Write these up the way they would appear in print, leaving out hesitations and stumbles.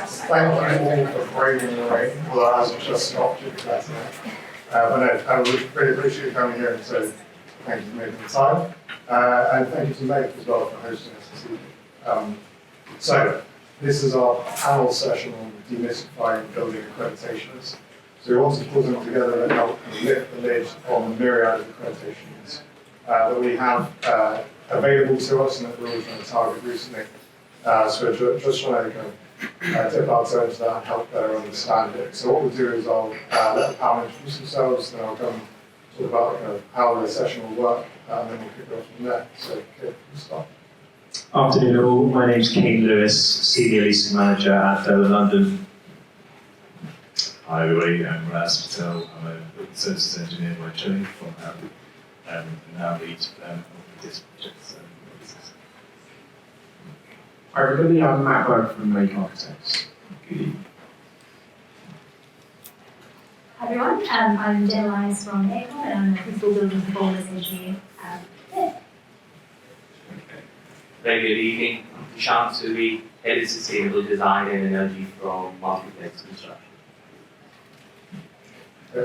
Thank you all for braving the rain, although it hasn't just stopped you guys tonight. But no, I really appreciate you coming here, and so thank you for making the time. And thank you to Meg as well for hosting us this evening. So, this is our panel session on demystifying building accreditations. So we want to put them together and help lift the lid on the myriad of accreditations that we have available to us and that we're all trying to target recently. So we're just trying to kind of dip our toe into that and help better understand it. So what we'll do is I'll let the panel introduce themselves, then I'll come talk about kind of how the session will work, and then we'll kick it off from there. So, okay, we'll start. Afternoon all, my name's Kane Lewis, Senior Leasing Manager at Dover London. Hi everybody, I'm Raz Patel. I'm a building services engineer by trade from Abbey, and now lead this project. Hi everybody, I'm Matt Berg from Make Architects. Good evening. Hi everyone, I'm Jen Lyons from Aircon and I'm a Principal Building Performance Engineer. Very good evening. I'm Shyam Subi, Head of Sustainable Design and Energy from Multiplex Construction.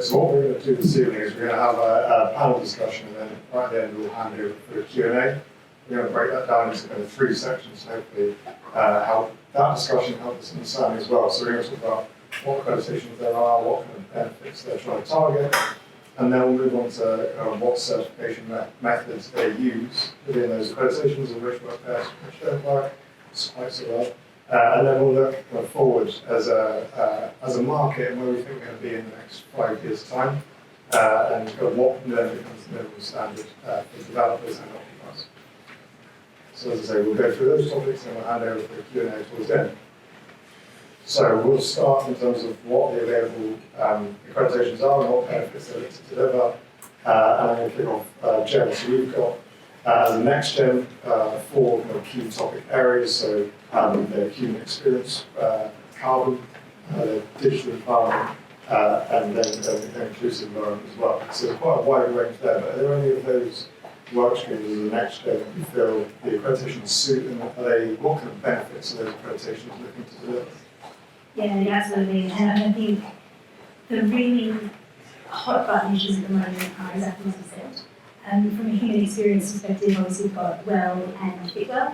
So what we're going to do this evening is we're going to have a panel discussion, and then right at the end we'll hand over for a Q&A. We're going to break that down into kind of 3 sections, hopefully help that discussion help us understand as well. So we're going to talk about what accreditations there are, what kind of benefits they're trying to target, and then we'll move on to what certification methods they use within those accreditations and which work best, which don't work quite so well. And then we'll look kind of forward as a market and where we think we're going to be in the next 5 years' time, and kind of what then becomes the minimum standard for developers and occupiers. So as I say, we'll go through those topics and we'll hand over for Q&A towards the end. So we'll start in terms of what the available accreditations are and what benefits they're to deliver, and then we'll kick off Jen. So we've got as a next gen 4 kind of key topic areas. So the human experience, carbon, the digital environment, and then the inclusive environment as well. So there's quite a wide range there. But are there any of those work streams as a next gen that you feel the accreditations suit, and what kind of benefits are those accreditations looking to deliver? Yeah, absolutely. And I think the really hot button issues at the moment are exactly as you said. From a human experience perspective, obviously we've got well and bigger.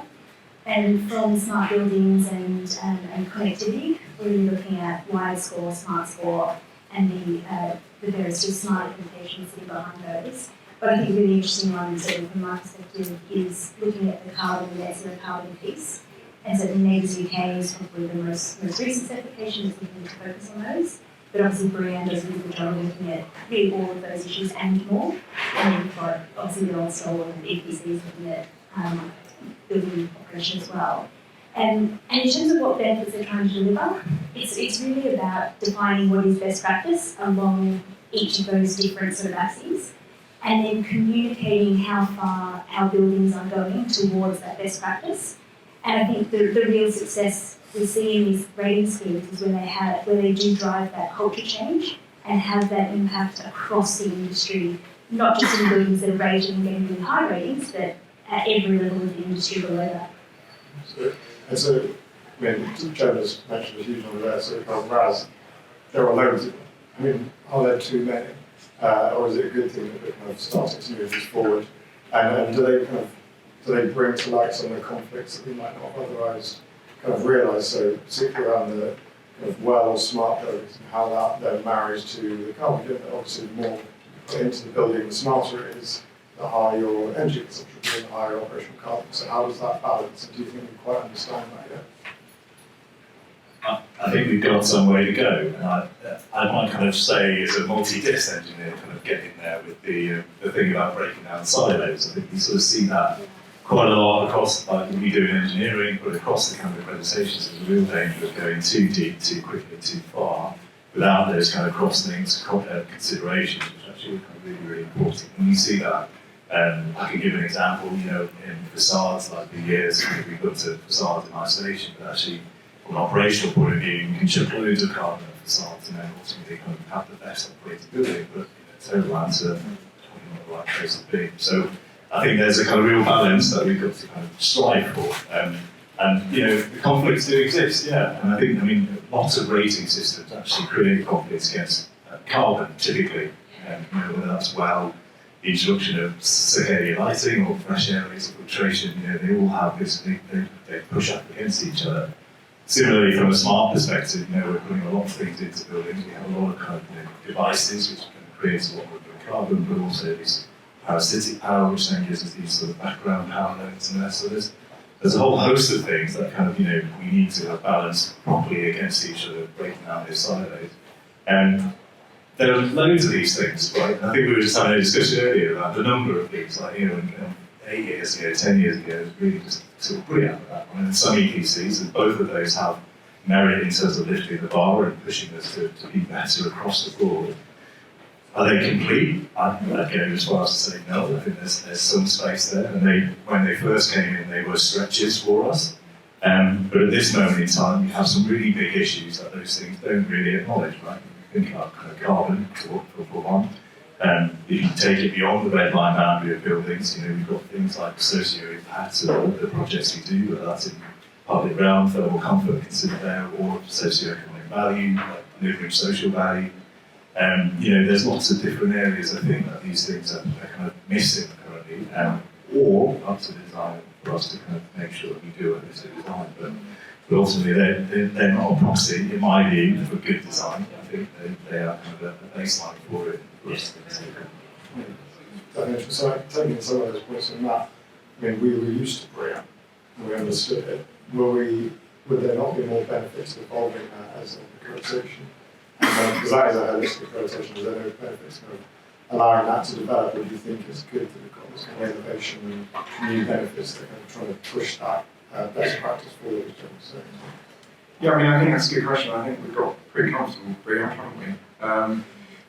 And from smart buildings and connectivity, we're really looking at wide score, smart score, and the various just smart applications that are behind those. But I think a really interesting one, certainly from my perspective, is looking at the carbon, net zero carbon piece. And so the NEGS UK is probably the most recent certification that's looking to focus on those. But obviously BREEAM does a really good job of looking at really all of those issues and more. And then you've got obviously the also and EPCs looking at building operation as well. And in terms of what benefits they're trying to deliver, it's really about defining what is best practice along each of those different sort of axes, and then communicating how far our buildings are going towards that best practice. And I think the real success we see in these rating schemes is when they do drive that culture change and have that impact across the industry, not just in buildings that are rated and getting really high ratings, but at every level of the industry below that. And so, I mean, Jen has mentioned a huge number there, so Raz, there are loads of them. I mean, are there too many? Or is it a good thing that we're kind of starting to move this forward? And do they bring to light some of the conflicts that we might not have otherwise kind of realise, so particularly around the kind of well or smart buildings and how that then marries to the carbon that obviously the more you put into the building, the smarter it is, the higher your energy consumption will be and the higher operational carbon. So how does that balance, and do you think we quite understand that yet? I think we've got some way to go, and I might kind of say as a multi-disc engineer, kind of get in there with the thing about breaking down silos. I think we sort of see that quite a lot across, like we do in engineering, but across the kind of accreditations. There's a real danger of going too deep, too quickly, too far, without those kind of cross-links, considerations, which are actually kind of really, really important. And you see that. I can give an example, you know, in facades, like the years we've looked at facades in isolation, but actually from an operational point of view, you can chuck loads of carbon at facades and then ultimately kind of have the best operating building, but total answer is probably not the right place to be. So I think there's a kind of real balance that we've got to kind of strive for. And And the conflicts do exist, yeah. And I mean, lots of rating systems actually create conflicts against carbon, typically. Whether that's the introduction of circadian lighting or fresh areas of filtration, they all have this, they push up against each other. Similarly, from a smart perspective, we're putting a lot of things into buildings. We have a lot of kind of devices which can create a lot of carbon, but also this parasitic power, which then gives us these sort of background power loads and that. So there's a whole host of things that kind of, we need to have balanced properly against each other, breaking down those silos. And there are loads of these things, right? I think we were just having a discussion earlier about the number of things, like, 8 years ago, 10 years ago, it was really just sort of brilliant at that. And some EPCs, and both of those have merit in terms of lifting the bar and pushing us to be better across the board. Are they complete? I'd go as far as to say no. I think there's some space there. And when they first came in, they were stretches for us. But at this moment in time, you have some really big issues that those things don't really acknowledge, right? Think about kind of carbon, for one. If you take it beyond the red line boundary of buildings, we've got things like socio-impact of the projects we do, whether that's in public realm, thermal comfort considered there, or socio-economic value, like delivering social value. There's lots of different areas, I think, that these things are kind of missing currently, or up to the design for us to kind of make sure that we do a holistic design. But ultimately, they're not a proxy, in my view, for good design. I think they are kind of a baseline for it. Yes. So taking some of those points on that, I mean, we were used to BREEAM, and we understood it. Would there not be more benefits of evolving that as an accreditation? Because that is a holistic accreditation, is there no benefits of allowing that to develop? Or do you think it's good that we've got this kind of innovation and new benefits that are kind of trying to push that best practice forward, as John was saying? Yeah, I mean, I think that's a good question. I think we've got pretty comfortable with BREEAM, haven't we?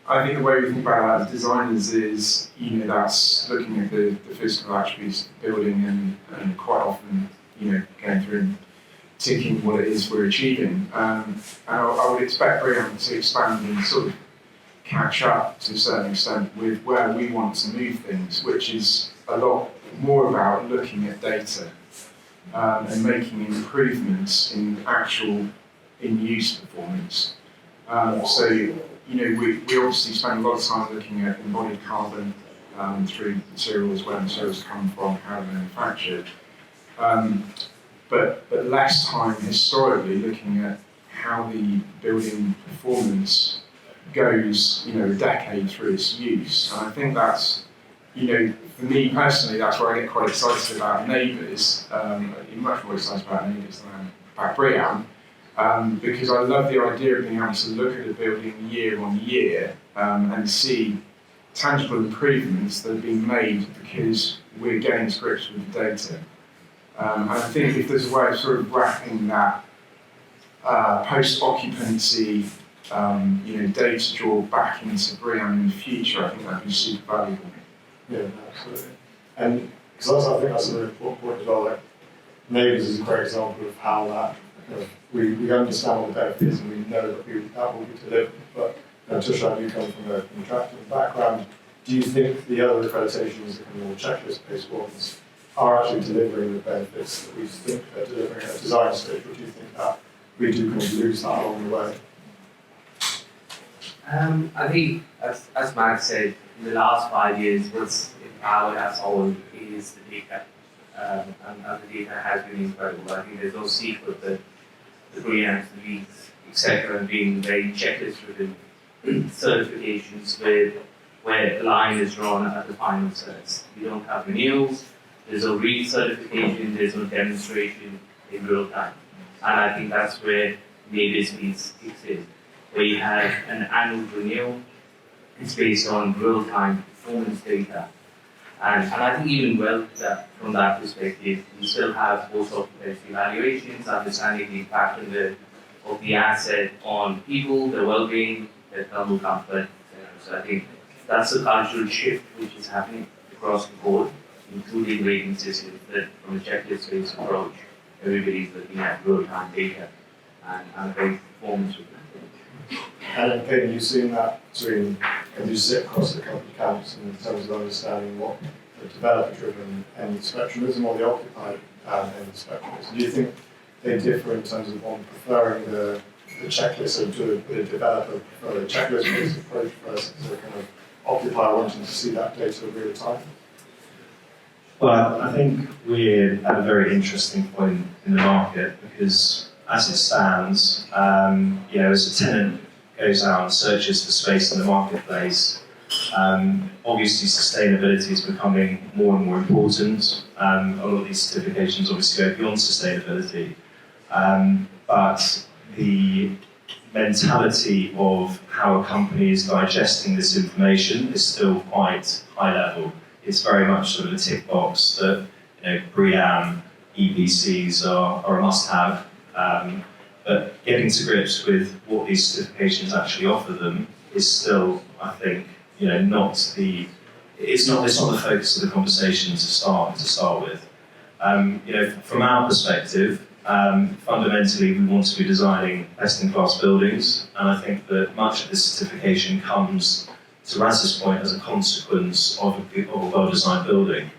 I think the way we think about that as designers is, that's looking at the physical attributes of the building and quite often, going through and ticking what it is we're achieving. I would expect BREEAM to expand and sort of catch up to a certain extent with where we want to move things, which is a lot more about looking at data and making improvements in actual in-use performance. We obviously spend a lot of time looking at embodied carbon through materials, where materials come from, how they're manufactured, but less time historically looking at how the building performance goes, a decade through its use. And I think that's, for me personally, that's where I get quite excited about neighbours. I'm much more excited about neighbours than about BREEAM. Because I love the idea of being able to look at a building year on year and see tangible improvements that have been made because we're getting to grips with the data. And I think if there's a way of sort of wrapping that post-occupancy data draw back into BREEAM in the future, I think that'd be super valuable. Yeah, absolutely. And because I think that's a really important point as well. Like, neighbours is a great example of how that we understand what the benefit is and we know that will be delivered. But Tusha, you come from a contracting background. Do you think the other accreditations, the kind of more checklist-based ones, are actually delivering the benefits that we think they're delivering at a design stage, or do you think that we do kind of lose that along the way? I think, as Matt said, in the last 5 years, what's empowered us all is the data. And the data has been incredible. I think there's no secret that the BREEAMs, the LEEDs, etc., being very checklist-driven certifications where the line is drawn at the final certs. We don't have renewals, there's no re-certification, there's no demonstration in real time. And I think that's where neighbours piece kicks in, where you have an annual renewal, it's based on real-time performance data. And I think even from that perspective, you still have post-occupancy evaluations, understanding the impact of the asset on people, their well-being, their thermal comfort, etc. So I think that's a cultural shift which is happening across the board, including rating systems, that from a checklist-based approach, everybody's looking at real-time data and very performance with that. And then, Peyton, you've seen that between, as you sit across the company camps in terms of understanding what the developer-driven end spectrum is and what the occupier in the spectrum. So do you think they differ in terms of one preferring the checklist, or do the developer prefer the checklist-based approach versus a kind of occupier wanting to see that data in real time? Well, I think we're at a very interesting point in the market because, as it stands, as a tenant goes out and searches for space in the marketplace, obviously sustainability is becoming more and more important. A lot of these certifications obviously go beyond sustainability, but the mentality of how a company is digesting this information is still quite high level. It's very much sort of a tick box that BREEAM, EPCs are a must-have, but getting to grips with what these certifications actually offer them is still, I think, it's not the focus of the conversation to start with. From our perspective, fundamentally we want to be designing best-in-class buildings, and I think that much of this certification comes, to Raz's point, as a consequence of a well-designed building.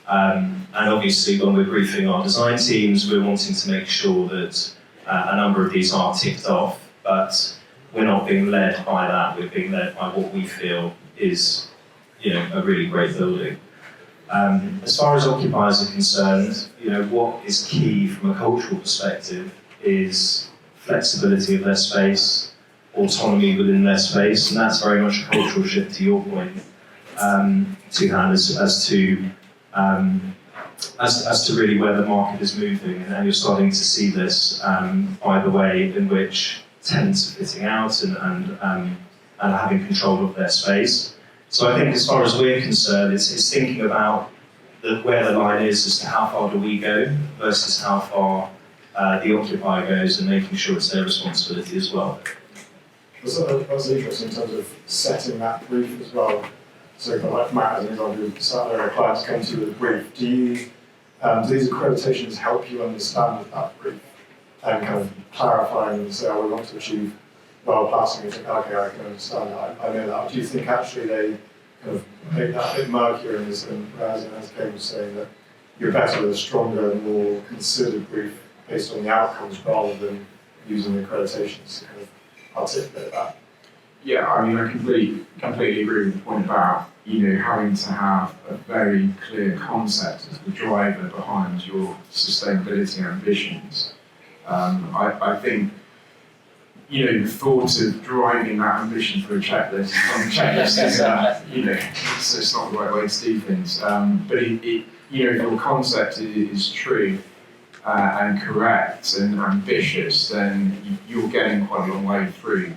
And obviously when we're briefing our design teams, we're wanting to make sure that a number of these are ticked off, but we're not being led by that, we're being led by what we feel is a really great building. As far as occupiers are concerned, what is key from a cultural perspective is flexibility of their space, autonomy within their space, and that's very much a cultural shift, to your point, Tuhan, as to really where the market is moving, and you're starting to see this by the way in which tenants are fitting out and having control of their space. So I think as far as we're concerned, it's thinking about where the line is as to how far do we go versus how far the occupier goes, and making sure it's their responsibility as well. That's interesting in terms of setting that brief as well. So like Matt, as an example, our clients come to you with a brief. Do these accreditations help you understand that brief and kind of clarifying and say, we want to achieve well passing? You think, okay, I can understand that, I know that. Do you think actually they kind of make that a bit murkier in this, and as Kate was saying, that you're better with a stronger, more considered brief based on the outcomes rather than using the accreditations to kind of articulate that? Yeah, I mean, I completely agree with the point about, having to have a very clear concept as the driver behind your sustainability ambitions. I think, the thought of driving that ambition through a checklist on the checklist is, it's not the right way to do things. But if your concept is true and correct and ambitious, then you're getting quite a long way through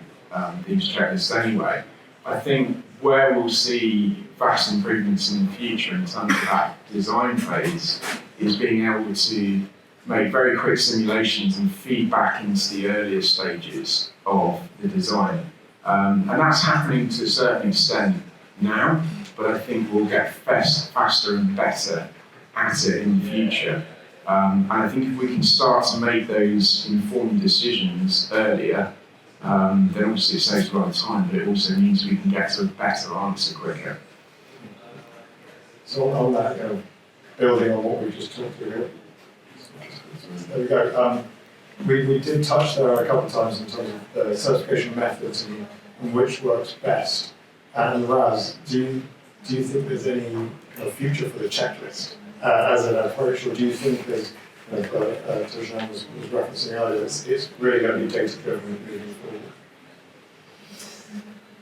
these checklists anyway. I think where we'll see vast improvements in the future in terms of that design phase is being able to make very quick simulations and feed back into the earlier stages of the design. And that's happening to a certain extent now, but I think we'll get faster and better at it in the future. And I think if we can start to make those informed decisions earlier, then obviously it saves a lot of time, but it also means we can get to a better answer quicker. So on that, building on what we just talked through here, there we go. We did touch there a couple of times in terms of the certification methods and which works best. And Raz, do you think there's any kind of future for the checklist as an approach, or do you think there's, Tujan was referencing earlier, it's really going to be data-driven moving forward?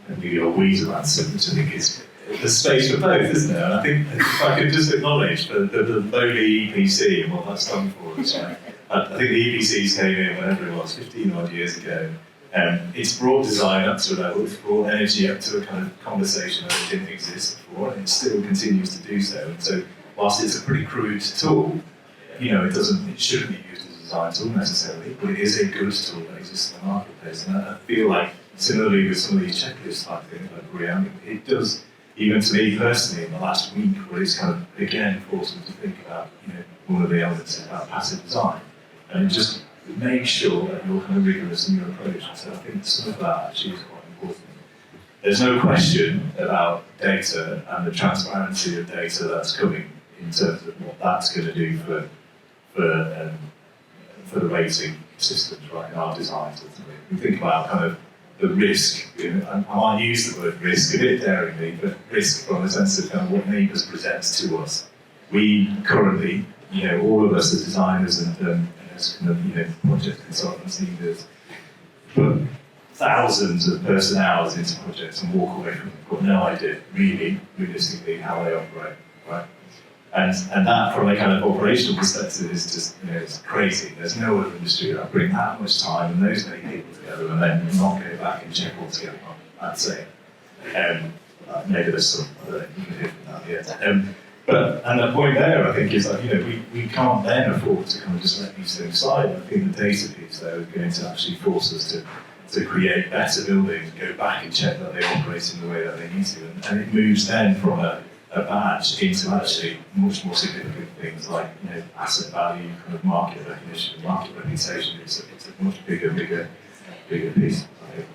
And maybe I'll wheeze about something, which I think is the space for both, isn't there? And I think if I could just acknowledge the lowly EPC and what that's done for us. Right? I think the EPCs came in, whenever it was, 15 odd years ago. It's brought design up to a level, it's brought energy up to a kind of conversation that didn't exist before, and it still continues to do so. And so, whilst it's a pretty crude tool, it shouldn't be used as a design tool necessarily, but it is a good tool that exists in the marketplace. And I feel like, similarly with some of these checklist type things like BREEAM, it does, even to me personally, in the last week, where it's kind of, again, forced me to think about, one of the elements about passive design. And just make sure that you're kind of rigorous in your approach. So I think some of that actually is quite important. There's no question about data and the transparency of data that's coming in terms of what that's going to do for for the rating systems, right, in our designs. We think about kind of the risk, I might use the word risk a bit daringly, but risk from the sense of kind of what neighbours present to us. We currently, all of us as designers and as kind of, project consultants, leaders, put thousands of person hours into projects and walk away from them, got no idea, really, realistically, how they operate, right? And that, from a kind of operational perspective, is just, it's crazy. There's no other industry that bring that much time and those many people together and then not go back and check all together, I'd say. Maybe there's some, I don't know, you can hear from that yet. And the point there, I think, is that, we can't then afford to kind of just let these things slide. I think the data piece there is going to actually force us to create better buildings, go back and check that they operate in the way that they need to. And it moves then from a badge into actually much more significant things like asset value, kind of market recognition, market reputation. It's a much bigger piece, I think.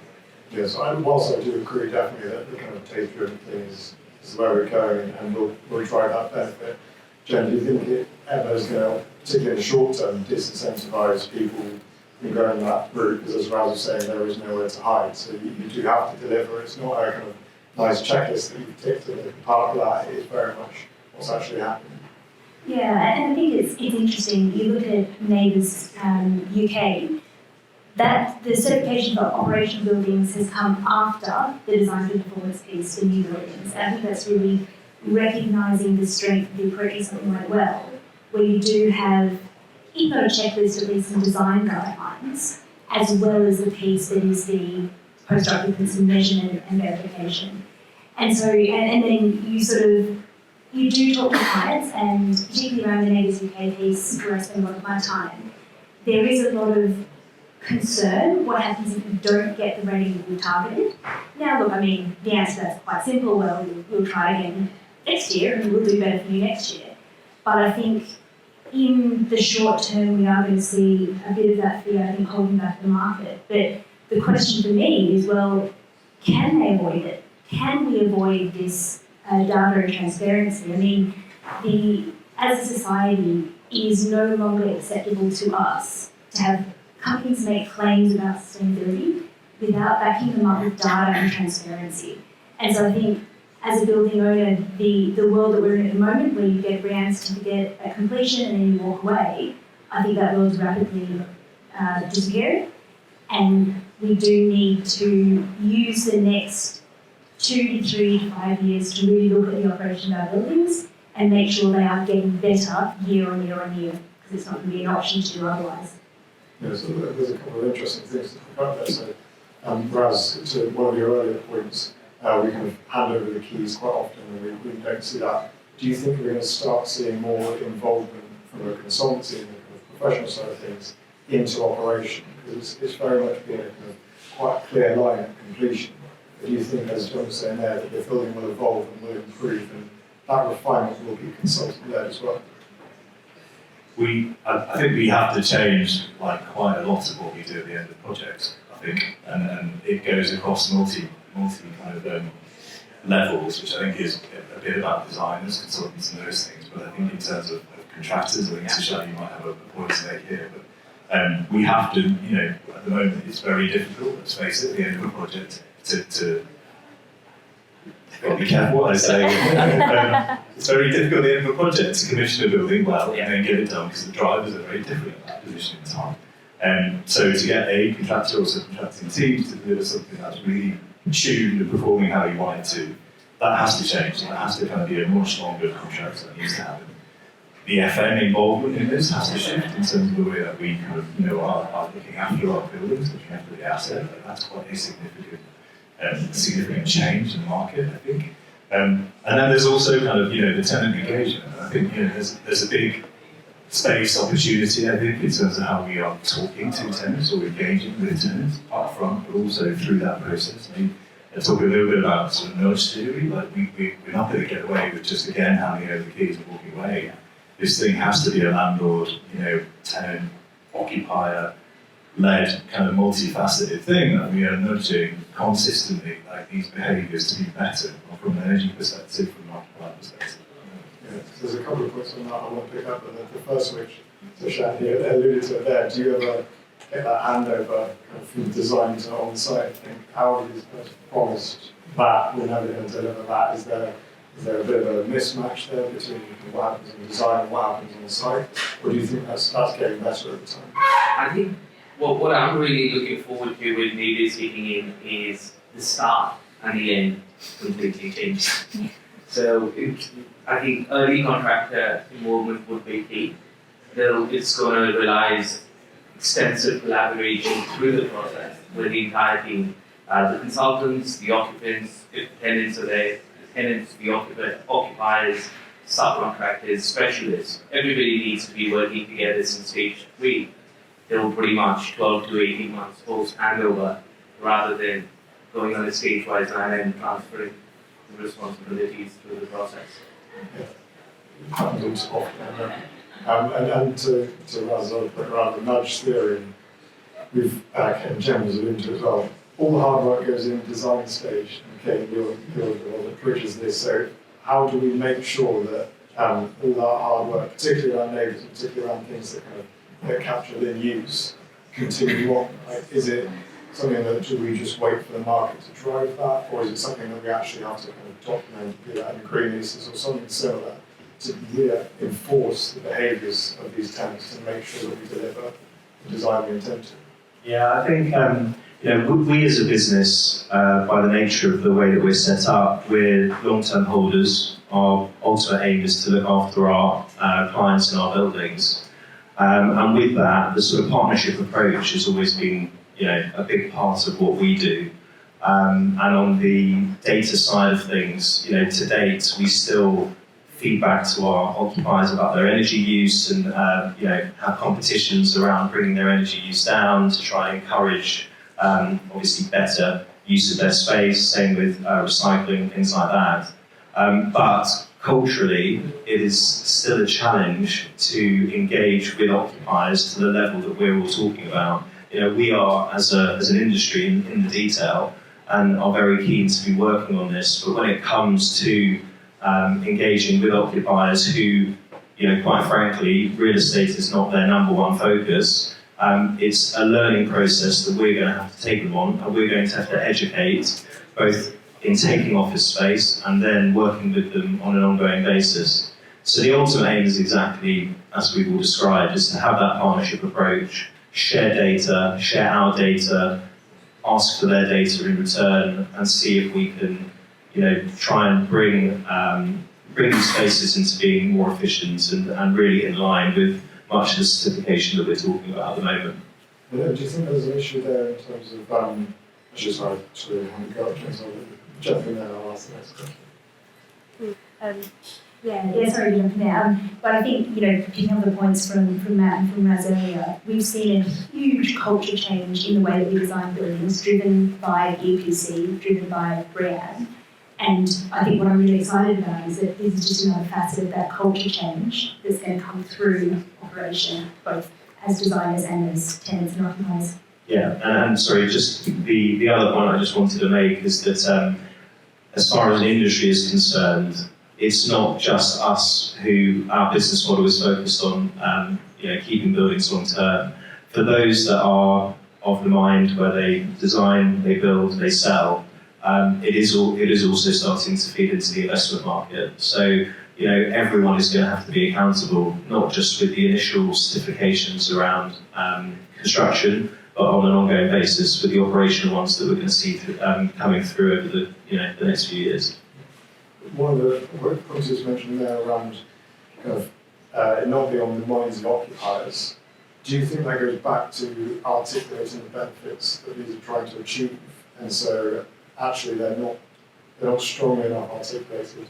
Yes, whilst I do agree definitely that the kind of data-driven thing is where we're going and we'll drive that benefit. Jen, do you think it ever is going to, particularly in the short term, disincentivise people from going that route? Because as Raz was saying, there is nowhere to hide. So you do have to deliver. It's not a kind of nice checklist that you've ticked, and part of that is very much what's actually happening. Yeah, and I think it's interesting. You look at Neighbours UK, that the certification for operational buildings has come after the design for performance piece for new buildings. And I think that's really recognising the strength of the approach to something like WELL, where you do have, if not a checklist, at least some design guidelines, as well as the piece that is the post-occupancy measurement and verification. And so, and then you do talk to clients, and particularly around the Neighbours UK piece, where I spend a lot of my time, there is a lot of concern what happens if you don't get the rating that we targeted. Now look, the answer to that's quite simple. Well, we'll try again next year and we'll do better for you next year. But I think in the short term we are going to see a bit of that fear, I think, holding back the market. But the question for me is, well, can they avoid it? Can we avoid this data and transparency? As a society, it is no longer acceptable to us to have companies make claims about sustainability without backing them up with data and transparency. And so I think, as a building owner, the world that we're in at the moment, where you get a brand certificate at completion and then you walk away, I think that world's rapidly disappearing. And we do need to use the next 2 to 3 to 5 years to really look at the operation of our buildings and make sure they are getting better year on year on year, because it's not going to be an option to do otherwise. Yeah, so there's a couple of interesting things to pick up there. So, Raz, to one of your earlier points, we kind of hand over the keys quite often and we don't see that. Do you think we're going to start seeing more involvement from a consultancy and a professional side of things into operation? Because it's very much been a kind of quite clear line at completion. But do you think, as John was saying there, that the building will evolve and will improve, and that refinement will be consultant-led as well? I think we have to change quite a lot of what we do at the end of projects, I think, and it goes across multi kind of levels, which I think is a bit about designers, consultants and those things, but I think in terms of contractors, I think Tisha, you might have a point to make here, but we have to, at the moment it's very difficult, let's face it, at the end of a project, to got to be careful what I say. It's very difficult at the end of a project to commission a building well and then get it done, because the drivers are very different at that position in time. So to get a contractor or subcontracting team to deliver something that's really tuned and performing how you want it to, that has to change. That has to kind of be a much longer contract that needs to happen. The FM involvement in this has to shift in terms of the way that we kind of are looking after our buildings, looking after the asset. That's quite a significant change in the market, I think. And then there's also kind of the tenant engagement. I think there's a big space opportunity, I think, in terms of how we are talking to tenants or engaging with tenants, apart from, but also through that process. I talk a little bit about sort of nudge theory. We're not going to get away with just again handing over the keys and walking away. This thing has to be a landlord, tenant, occupier led kind of multifaceted thing that we are nudging consistently, these behaviours to be better, from an energy perspective, from an occupier perspective. Yeah, so there's a couple of points on that I want to pick up, but the first of which So Shani alluded to it there. Do you ever get that handover kind of from design to on-site? I think how are these guys promised that we're never going to deliver that? Is there a bit of a mismatch there between what happens in design and what happens on site? Or do you think that's getting better over time? I think what I'm really looking forward to with Natives kicking in is the start and the end completely changes. So I think early contractor involvement would be key. It's going to rely extensive collaboration through the process with the entire team. The consultants, the occupants, if tenants are there, the tenants, the occupiers, subcontractors, specialists. Everybody needs to be working together since stage 3 till pretty much 12 to 18 months post handover, rather than going on a stage-wise line and transferring the responsibilities through the process. Happens often. And to Raz's point around the nudge theory, we've Ken James alluded to as well. All the hard work goes in design stage. Okay, you're the one that bridges this. So how do we make sure that all that hard work, particularly around neighbours, and particularly around things that kind of get captured in use, continue on? Like, is it something that do we just wait for the market to drive that, or is it something that we actually have to kind of document, be that in green leases or something similar, to enforce the behaviours of these tenants and make sure that we deliver the design we intend to? Yeah, I think we as a business, by the nature of the way that we're set up, we're long-term holders. Our ultimate aim is to look after our clients in our buildings, and with that, the sort of partnership approach has always been, a big part of what we do. And on the data side of things, to date, we still feedback to our occupiers about their energy use and have competitions around bringing their energy use down to try and encourage obviously better use of their space, same with recycling, things like that. But culturally, it is still a challenge to engage with occupiers to the level that we're all talking about. We are, as an industry, in the detail and are very keen to be working on this, but when it comes to engaging with occupiers who, quite frankly, real estate is not their number one focus, it's a learning process that we're going to have to take them on, and we're going to have to educate both in taking office space and then working with them on an ongoing basis. So the ultimate aim is exactly as we've all described, is to have that partnership approach, share data, share our data, ask for their data in return, and see if we can try and bring these spaces into being more efficient and really in line with much of the certification that we're talking about at the moment. Do you think there's an issue there in terms of, sorry, to go, James, I'll jump in there and I'll ask the next question. Sorry to jump in there. But I think, picking up the points from Matt and from Raz earlier, we've seen a huge culture change in the way that we design buildings, driven by EPC, driven by myriad. And I think what I'm really excited about is that this is just another facet of that culture change that's going to come through operation, both as designers and as tenants and occupiers. Yeah, and sorry, just the other point I just wanted to make is that as far as the industry is concerned, it's not just us who our business model is focused on, keeping buildings long term. For those that are of the mind where they design, they build, they sell, it is also starting to feed into the investment market. So, everyone is going to have to be accountable, not just with the initial certifications around construction, but on an ongoing basis with the operational ones that we're going to see coming through over the next few years. One of the points you mentioned there around kind of it not being on the minds of occupiers, do you think that goes back to articulating the benefits that these are trying to achieve? And so actually they're not strongly enough articulated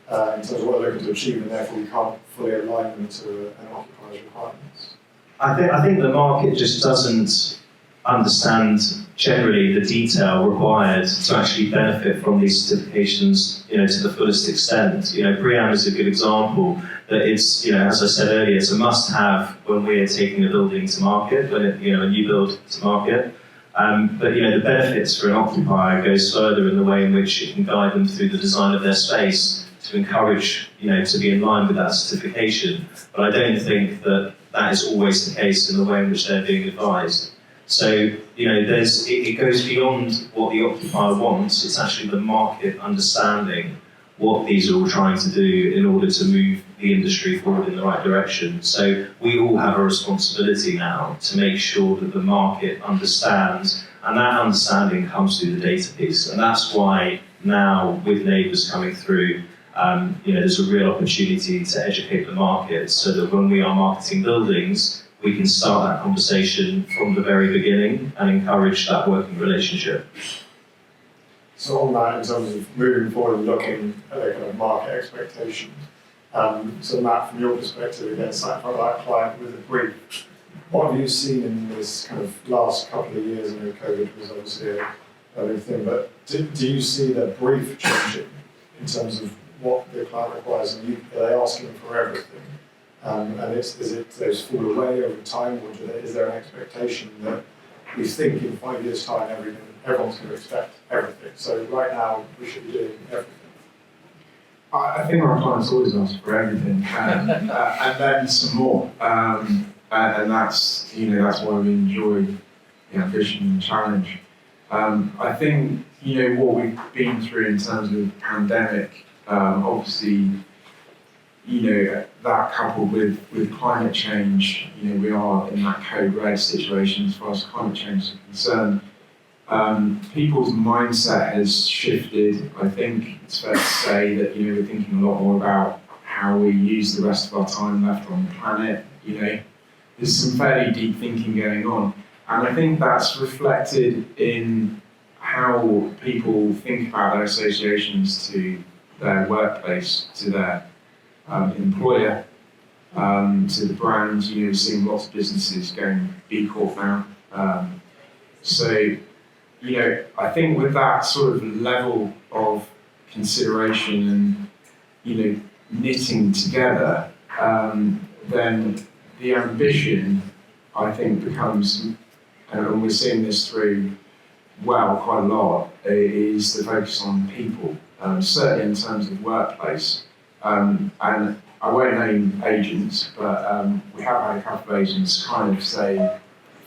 in terms of what they're looking to achieve, and therefore we can't fully align them to an occupier's requirements. I think the market just doesn't understand generally the detail required to actually benefit from these certifications, to the fullest extent. BREEAM is a good example that it's, as I said earlier, it's a must-have when we're taking a building to market, when a new build to market. But the benefits for an occupier goes further in the way in which it can guide them through the design of their space to encourage, to be in line with that certification. But I don't think that that is always the case in the way in which they're being advised. So, it goes beyond what the occupier wants. It's actually the market understanding what these are all trying to do in order to move the industry forward in the right direction. So we all have a responsibility now to make sure that the market understands, and that understanding comes through the data piece. And that's why now, with neighbours coming through, there's a real opportunity to educate the market so that when we are marketing buildings, we can start that conversation from the very beginning and encourage that working relationship. So on that, in terms of moving forward and looking at the kind of market expectations, so Matt, from your perspective, again, sat in front of that client with a brief, what have you seen in this kind of last couple of years? I know COVID was obviously a big thing, but do you see the brief changing in terms of what the client requires? And are they asking for everything? And is it those fall away over time, or is there an expectation that we think in 5 years' time everyone's going to expect everything? So right now we should be doing everything. I think our clients always ask for everything, and then some more. And that's why we enjoy the ambition and challenge. I think what we've been through in terms of pandemic, obviously, that coupled with climate change, we are in that code red situation as far as climate change is concerned. People's mindset has shifted. I think it's fair to say that we're thinking a lot more about how we use the rest of our time left on the planet. There's some fairly deep thinking going on, and I think that's reflected in how people think about their associations to their workplace, to their employer, to the brand. We're seeing lots of businesses going B Corp now. I think with that sort of level of consideration and knitting together, then the ambition, I think, becomes, and we're seeing this through quite a lot, is the focus on people, certainly in terms of workplace. And I won't name agents, but we have had a couple of agents kind of say,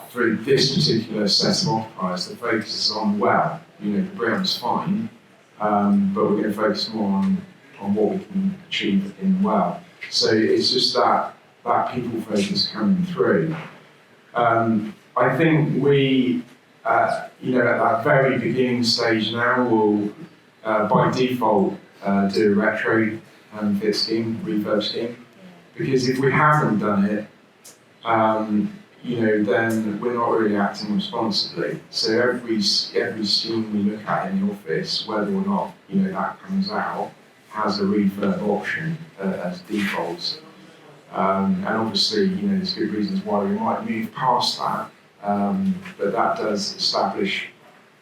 through this particular set of occupiers, the focus is on the brand's fine, but we're going to focus more on what we can achieve in So it's just that people focus coming through. I think we, at that very beginning stage now, will by default do a retro fit scheme, refurb scheme, because if we haven't done it, then we're not really acting responsibly. So every scheme we look at in the office, whether or not that comes out, has a refurb option as defaults. And obviously, there's good reasons why we might move past that, but that does establish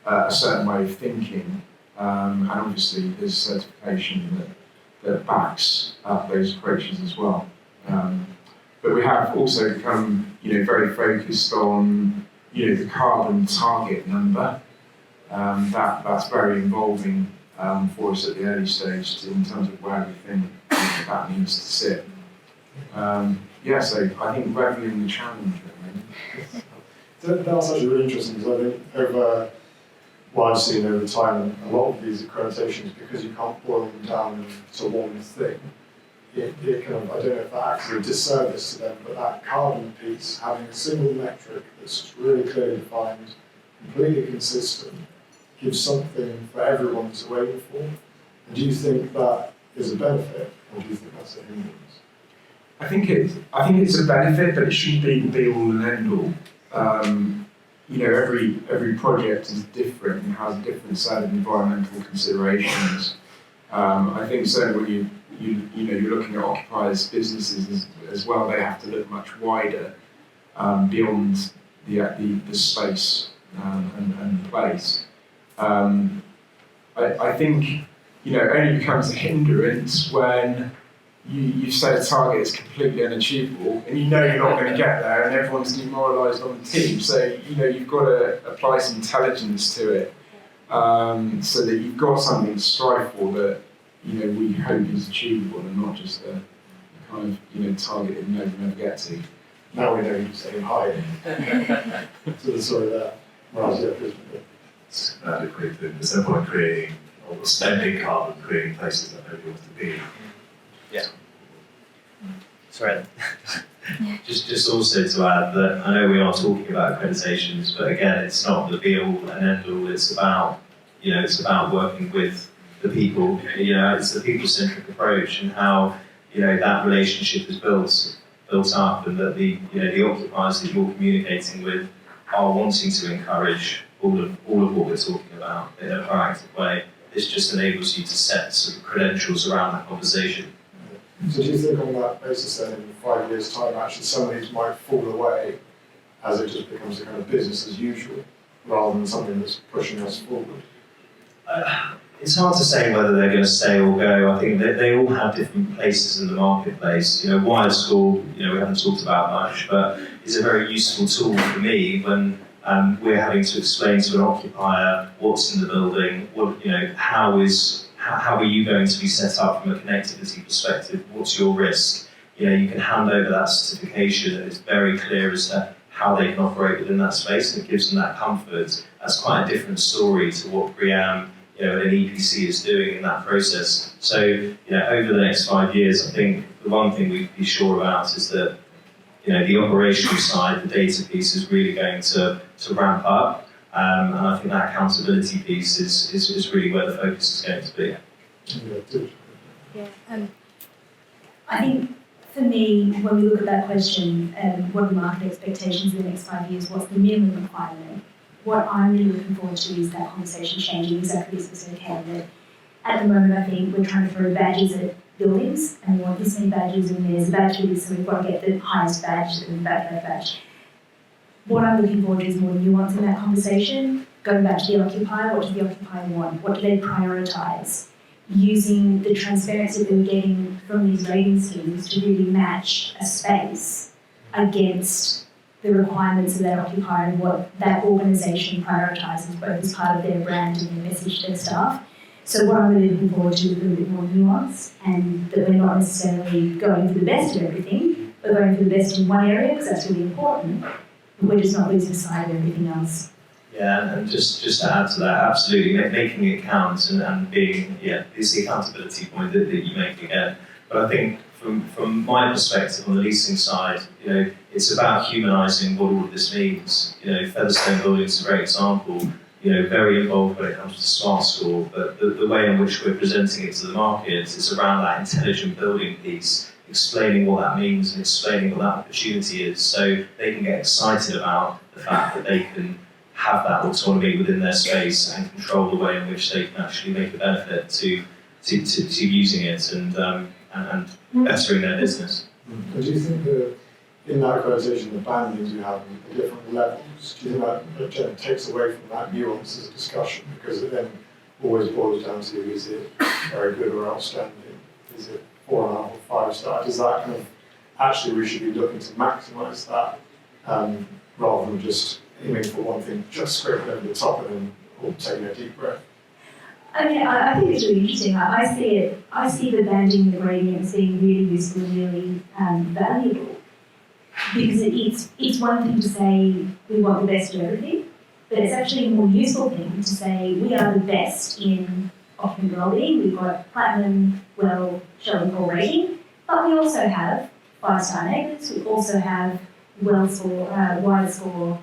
a certain way of thinking, and obviously there's certification that backs up those approaches as well. But we have also become, very focused on, the carbon target number. That's very involving for us at the early stage in terms of where we think that needs to sit. So I think reveling the challenge. That's actually really interesting, because I think over what I've seen over time, a lot of these accreditations, because you can't boil them down to one thing, it kind of, I don't know if that acts as a disservice to them, but that carbon piece, having a single metric that's really clearly defined, completely consistent, gives something for everyone to aim for. And do you think that is a benefit, or do you think that's a hindrance? I think it's a benefit, but it shouldn't be the be all and end all. Every project is different and has a different set of environmental considerations. I think certainly when you're looking at occupiers' businesses as well, they have to look much wider beyond the space and the place. I think it only becomes a hindrance when you've set a target that's completely unachievable, and you're not going to get there, and everyone's demoralised on the team. So you've got to apply some intelligence to it, so that you've got something to strive for that we hope is achievable, and not just a kind of target that you never get to. Now we know you're saying hi to the sort of that. Right, yeah, good. It's an adequate thing. There's no point creating or spending carbon creating places that nobody wants to be. Sorry. Just also to add that I know we are talking about accreditations, but again, it's not the be all and end all. It's about, it's about working with the people. It's the people-centric approach and how, that relationship is built up, and that the occupiers that you're communicating with are wanting to encourage all of what we're talking about in a proactive way. This just enables you to set sort of credentials around that conversation. So do you think on that basis then in 5 years' time actually some of these might fall away as it just becomes a kind of business as usual rather than something that's pushing us forward? It's hard to say whether they're going to stay or go. I think that they all have different places in the marketplace. Wired Score, we haven't talked about much, but is a very useful tool for me when we're having to explain to an occupier what's in the building, how are you going to be set up from a connectivity perspective, what's your risk. You can hand over that certification and it's very clear as to how they can operate within that space, and it gives them that comfort. That's quite a different story to what Briam, an EPC is doing in that process. So, over the next 5 years, I think the one thing we'd be sure about is that, the operational side, the data piece is really going to ramp up. And I think that accountability piece is really where the focus is going to be. Yeah, I think for me, when we look at that question, what are the market expectations in the next 5 years, what's the minimum requirement? What I'm really looking forward to is that conversation changing exactly as we said, that at the moment I think we're trying to throw badges at buildings and we want this many badges and there's a badge for this, so we've got to get the highest badge and the badge. What I'm looking forward to is more nuance in that conversation. Going back to the occupier, what does the occupier want? What do they prioritise? Using the transparency that we're getting from these rating schemes to really match a space against the requirements of that occupier and what that organisation prioritises, both as part of their brand and their message to their staff. So what I'm really looking forward to is a little bit more nuance, and that we're not necessarily going for the best of everything, but going for the best in one area because that's really important, but we're just not losing sight of everything else. Yeah, and just to add to that, absolutely, making it count and being, it's the accountability point that you make again. But I think from my perspective on the leasing side, it's about humanising what all of this means. Featherstone Building's a great example, very involved when it comes to Smart Score, but the way in which we're presenting it to the market is around that intelligent building piece, explaining what that means and explaining what that opportunity is, so they can get excited about the fact that they can have that autonomy within their space and control the way in which they can actually make a benefit to using it and bettering their business. And do you think that in that accreditation, the bandings you have, the different levels, do you think that takes away from that nuance as a discussion? Because it then always boils down to, is it very good or outstanding? Is it 4.5 or 5 star? Is that kind of, actually we should be looking to maximise that rather than just aiming for one thing, just scraping over the top and then or taking a deep breath? I mean, I think it's really interesting. I see the banding and the grading as being really useful and really valuable. Because it's one thing to say we want the best of everything, but it's actually a more useful thing to say we are the best in occupant well-being. We've got platinum, well, Shell and Core rating, but we also have 5-star neighbours. We also have well score, wide score,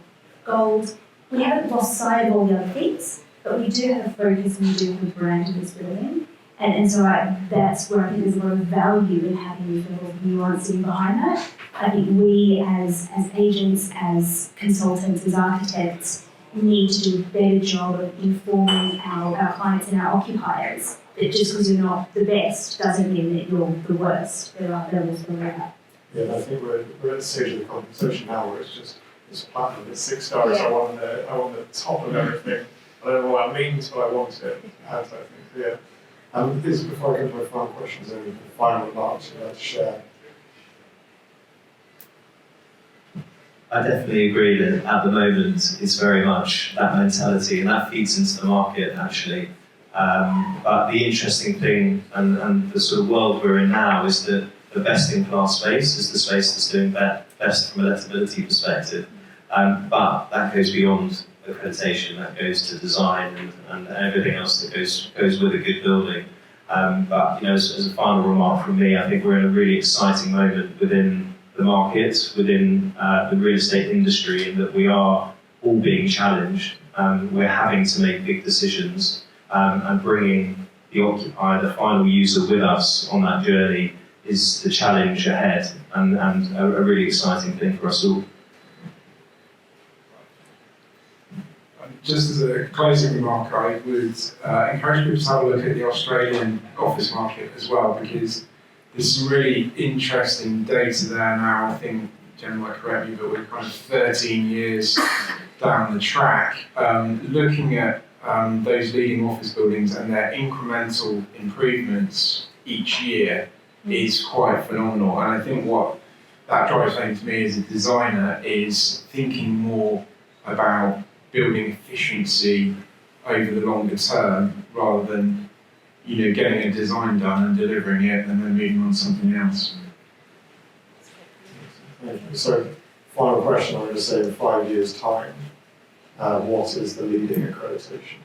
gold. We haven't lost sight of all the other things, but we do have a focus and we do have a brand in this building. And so that's where I think there's a lot of value in having this level of nuance in behind that. I think we as agents, as consultants, as architects, need to do a better job of informing our clients and our occupiers that just because you're not the best doesn't mean that you're the worst. There are levels below that. Yeah, I think we're at the stage of the conversation now where it's platinum, it's 6 stars, I want the top of everything. I don't know what that means, but I want it. I think, yeah. Before I come to my final questions, any final remarks you'd like to share? I definitely agree that at the moment it's very much that mentality, and that feeds into the market actually. But the interesting thing and the sort of world we're in now is that the best in class space is the space that's doing better best from a lettability perspective. But that goes beyond accreditation, that goes to design and everything else that goes with a good building. But as a final remark from me, I think we're in a really exciting moment within the market, within the real estate industry, in that we are all being challenged. We're having to make big decisions, and bringing the occupier, the final user, with us on that journey is the challenge ahead, and a really exciting thing for us all. Just as a closing remark, I would encourage people to have a look at the Australian office market as well, because there's some really interesting data there now. I think, Jen might correct me, but we're kind of 13 years down the track, looking at those leading office buildings and their incremental improvements each year is quite phenomenal. And I think what that drives home to me as a designer is thinking more about building efficiency over the longer term, rather than getting a design done and delivering it and then moving on to something else. Thank you. So, final question, I'm going to say in 5 years' time, what is the leading accreditation?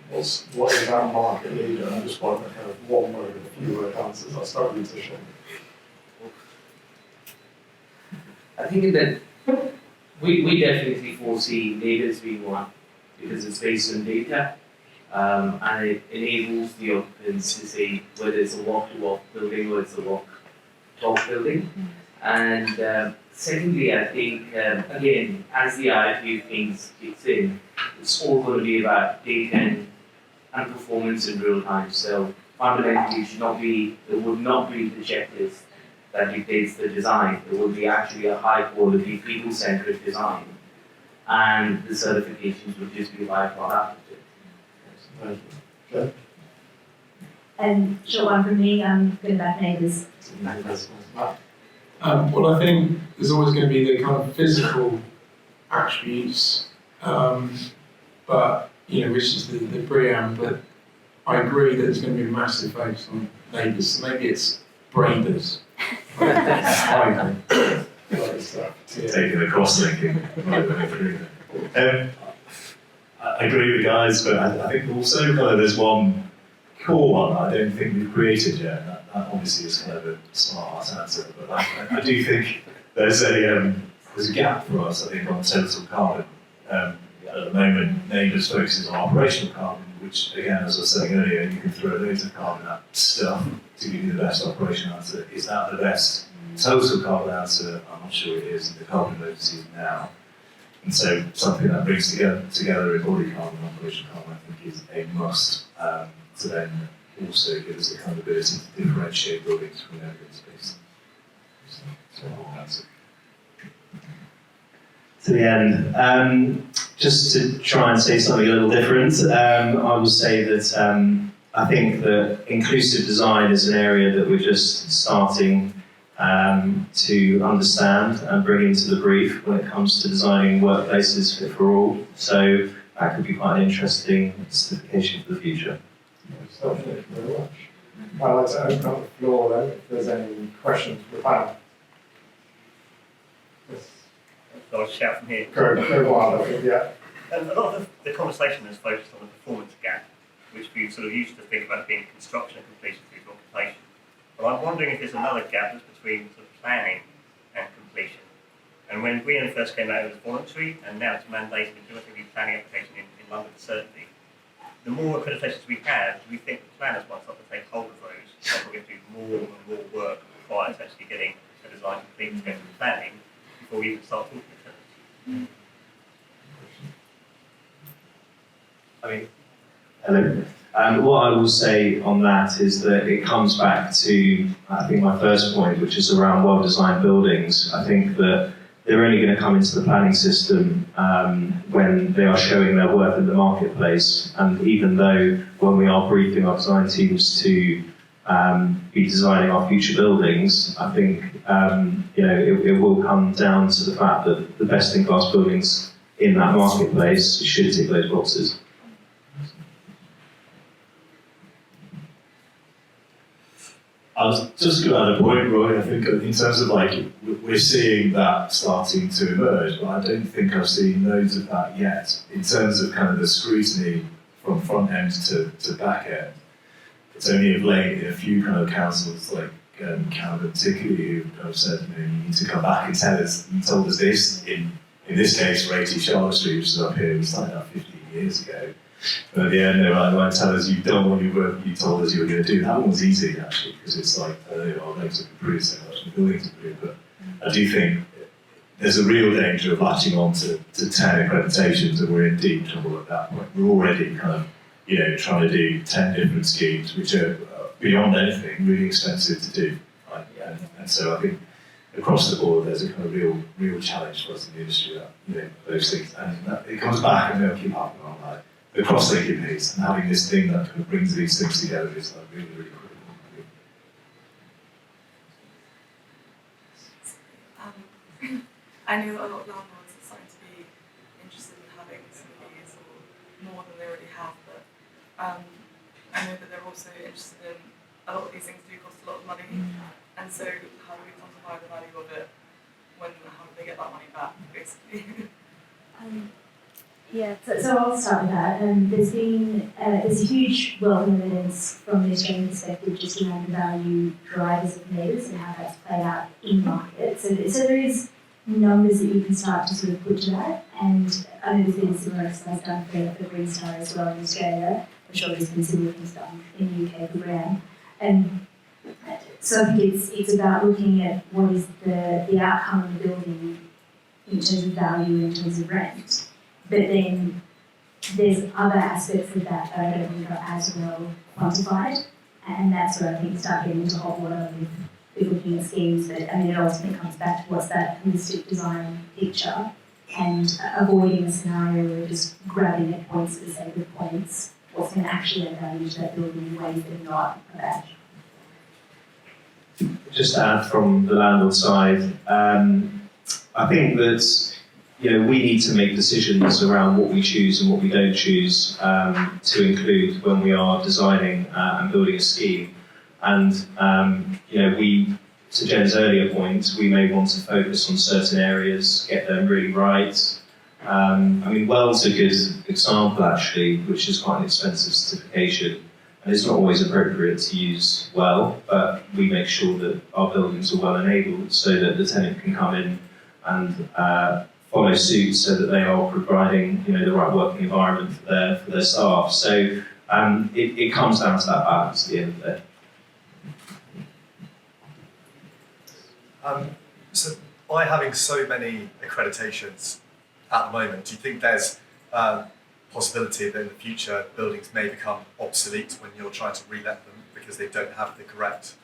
What is that market leader? I just want a kind of one word, a few word answers. I'll start with you, Tisha. I think that we definitely foresee NABERS being one, because it's based on data, and it enables the occupants to say whether it's a walk-to-walk building or it's a walk-talk building. And secondly, I think, again, as the IFU things kicks in, it's all going to be about data and performance in real time. So fundamentally, it would not be the checklist that dictates the design. It will be actually a high-quality, people-centric design. And the certifications would just be by product. Thank you. Okay. And short one from me, good about neighbours. Well, I think there's always going to be the kind of physical attributes, but which is the BREEAM. But I agree that there's going to be a massive focus on neighbours. So maybe it's BREEAMers. Taking the cross-linking. I agree with the guys, but I think also there's one core one I don't think we've created yet. That obviously is kind of a smart answer, but I do think there's a gap for us, I think, on total carbon. At the moment, NABERS focuses on operational carbon, which, again, as I was saying earlier, you can throw loads of carbon at stuff to give you the best operational answer. Is that the best total carbon answer? I'm not sure it is in the carbon emergency now. And so something that brings together embodied carbon and operational carbon, I think, is a must, to then also give us the kind of ability to differentiate buildings from their good space. So that's it. To the end, just to try and say something a little different, I will say that I think that inclusive design is an area that we're just starting to understand and bring into the brief when it comes to designing workplaces fit for all. So that could be quite an interesting certification for the future. Yes, thank you very much. I'd like to open up the floor then, if there's any questions for the panel. Yes. So I'll shout from here. Go on, I think, yeah. A lot of the conversation is focused on the performance gap, which we sort of used to think about being construction and completion through to occupation. But I'm wondering if there's another gap that's between sort of planning and completion. And when BREEAM first came out, it was voluntary, and now it's mandated. We do the planning application in London for certainty. The more accreditations we have, do we think the planners might start to take hold of those? So we're going to do more and more work required to actually getting a design complete to go through planning before we even start talking to them. Hello. What I will say on that is that it comes back to, I think, my first point, which is around well-designed buildings. I think that they're only going to come into the planning system when they are showing their worth in the marketplace. And even though when we are briefing our design teams to be designing our future buildings, I think it will come down to the fact that the best-in-class buildings in that marketplace should tick those boxes. I was just going to add a point, Roy. I think in terms of like, we're seeing that starting to emerge, but I don't think I've seen loads of that yet. In terms of kind of the scrutiny from front end to back end, it's only of late in a few kind of councils like Calvin particularly who kind of said, you need to come back and tell us, you told us this, in this case, Rayty Charlotte Street, which is up here, we started out 15 years ago. But at the end, they might tell us you've done what you told us you were going to do. That one was easy, actually, because it's like, our legs have improved so much and the buildings improved. But I do think there's a real danger of latching on to 10 accreditations, and we're in deep trouble at that point. We're already kind of, trying to do 10 different schemes, which are beyond anything really expensive to do. Right? And so I think across the board, there's a kind of real challenge for us in the industry that, those things, and it comes back and they'll keep happening on like the cross-linking piece, and having this thing that kind of brings these things together is like really, really critical. I know that a lot of landlords are starting to be interested in having some of these or more than they already have, but I know that they're also interested in a lot of these things do cost a lot of money, and so how do we quantify the value of it how do they get that money back, basically? Yeah, so I'll start with that. There's a huge wealth of evidence from the Australian perspective just around the value drivers of neighbours and how that's played out in market. So there is numbers that you can start to sort of put to that, and I know there's been a similar exercise done for Green Star as well in Australia. I'm sure there's been similar things done in the UK for Graham. So I think it's about looking at what is the outcome of the building in terms of value, in terms of rent. But then there's other aspects of that I don't think are as well quantified, and that's where I think you start getting into hot water with looking at schemes. But I mean, it ultimately comes back to what's that holistic design picture, and avoiding a scenario where just grabbing at points for the sake of points, what's going to actually add value to that building in ways that are not a badge. Just to add from the landlord side, I think that we need to make decisions around what we choose and what we don't choose to include when we are designing and building a scheme. And we, to Jen's earlier point, we may want to focus on certain areas, get them really right. I mean, Well's a good example actually, which is quite an expensive certification. And it's not always appropriate to use Well, but we make sure that our buildings are well enabled so that the tenant can come in and follow suit so that they are providing the right working environment for their staff. So it comes down to that balance at the end of the day. So by having so many accreditations at the moment, do you think there's possibility that in the future buildings may become obsolete when you're trying to re-let them because they don't have the correct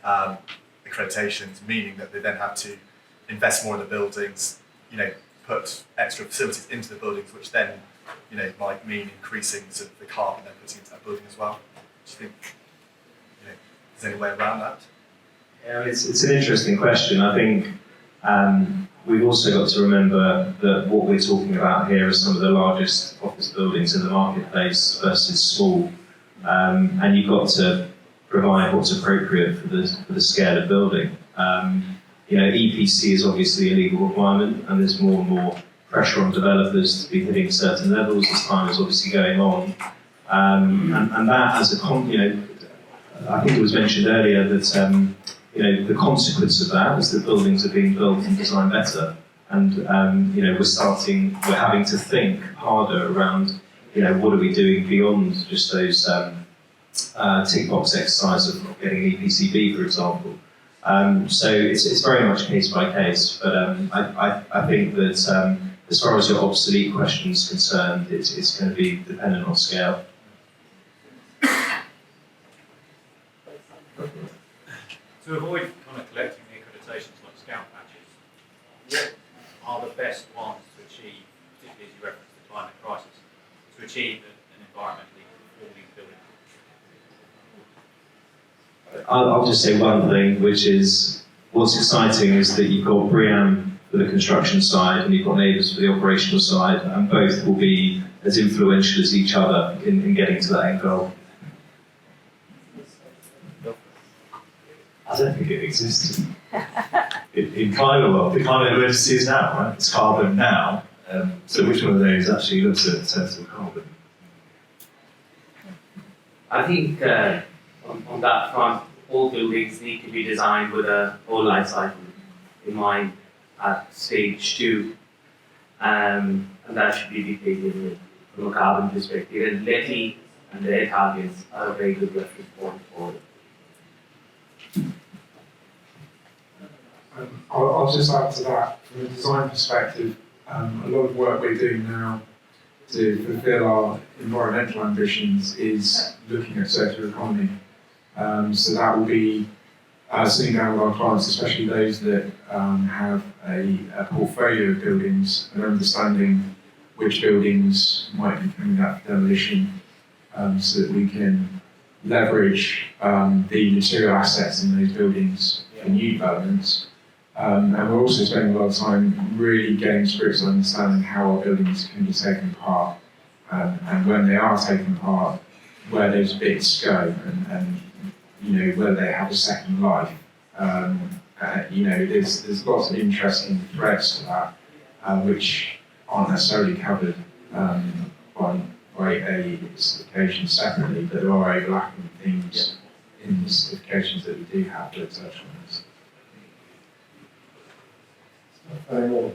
accreditations, meaning that they then have to invest more in the buildings, put extra facilities into the buildings, which then might mean increasing sort of the carbon they're putting into that building as well? Do you think there's any way around that? Yeah, it's an interesting question. I think we've also got to remember that what we're talking about here are some of the largest office buildings in the marketplace versus small, and you've got to provide what's appropriate for the scale of building. EPC is obviously a legal requirement, and there's more and more pressure on developers to be hitting certain levels as time is obviously going on, and that as a I think it was mentioned earlier that. The consequence of that is that buildings are being built and designed better, and we're having to think harder around what are we doing beyond just those tick box exercise of getting an EPCB, for example. So it's very much case by case, but I think that as far as your obsolete question is concerned, it's going to be dependent on scale. To avoid kind of collecting the accreditations like scout badges, what are the best ones to achieve, particularly as you reference the climate crisis, to achieve an environmentally conforming building? I'll just say one thing, which is what's exciting is that you've got BREEAM for the construction side and you've got neighbours for the operational side, and both will be as influential as each other in getting to that end goal. don't think it existed. In climate world, the climate emergency is now, right? It's carbon now. So which one of those actually looks at total carbon? I think on that front, all buildings need to be designed with a whole life cycle in mind at stage 2, and that should be dictated from a carbon perspective. And LETI and their targets are a very good reference point for it. I'll just add to that, from a design perspective, a lot of work we're doing now to fulfil our environmental ambitions is looking at circular economy. So that will be sitting down with our clients, especially those that have a portfolio of buildings, and understanding which buildings might be coming up for demolition, so that we can leverage the material assets in those buildings for new developments. And we're also spending a lot of time really getting to grips with understanding how our buildings can be taken apart, and when they are taken apart, where those bits go, and you know, whether they have a second life. You know, there's lots of interesting threads to that, which aren't necessarily covered by a certification separately, but there are overlapping themes in the certifications that we do have to touch on this. Any more?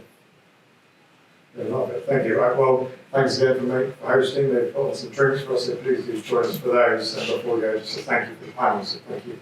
Yeah, love it. Thank you. Right, well, thanks again for hosting. They've got some drinks for us, so please do join us for those. And before we go, just a thank you for the panel. So thank you.